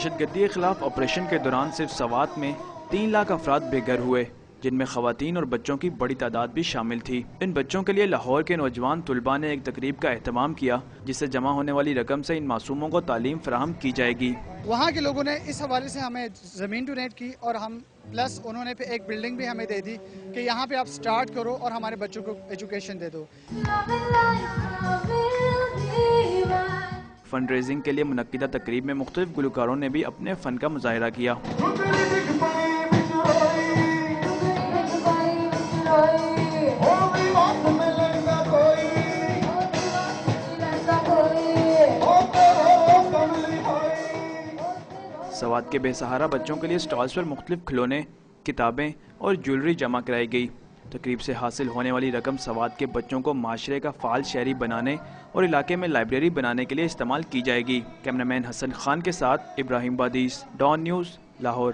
دہشت گردی کے خلاف آپریشن کے دوران صرف سوات میں 3 لاکھ افراد بے گھر ہوئے، جن میں خواتین اور بچوں کی بڑی تعداد بھی شامل تھی۔ ان بچوں کے لیے لاہور کے نوجوان طلباء نے ایک تقریب کا اہتمام کیا، جس سے جمع ہونے والی رقم سے ان معصوموں کو تعلیم فراہم کی جائے گی۔ وہاں کے لوگوں نے اس حوالے سے ہمیں زمین ڈونیٹ کی اور ہم پلس انہوں نے ایک بلڈنگ بھی ہمیں دے دی کہ یہاں پہ آپ سٹارٹ کرو اور ہمارے بچوں کو ایجوکیشن دے دو۔ فنڈ ریزنگ کے لیے منعقدہ تقریب میں مختلف گلوکاروں نے بھی اپنے فن کا مظاہرہ کیا۔ سوات کے بے سہارا بچوں کے لیے سٹالز پر مختلف کھلونے، کتابیں اور جیولری جمع کرائی گئی۔ تقریب سے حاصل ہونے والی رقم سوات کے بچوں کو معاشرے کا فعال شہری بنانے اور علاقے میں لائبریری بنانے کے لیے استعمال کی جائے گی۔ کیمرہ مین حسن خان کے ساتھ ابراہیم بادیس، ڈان نیوز، لاہور۔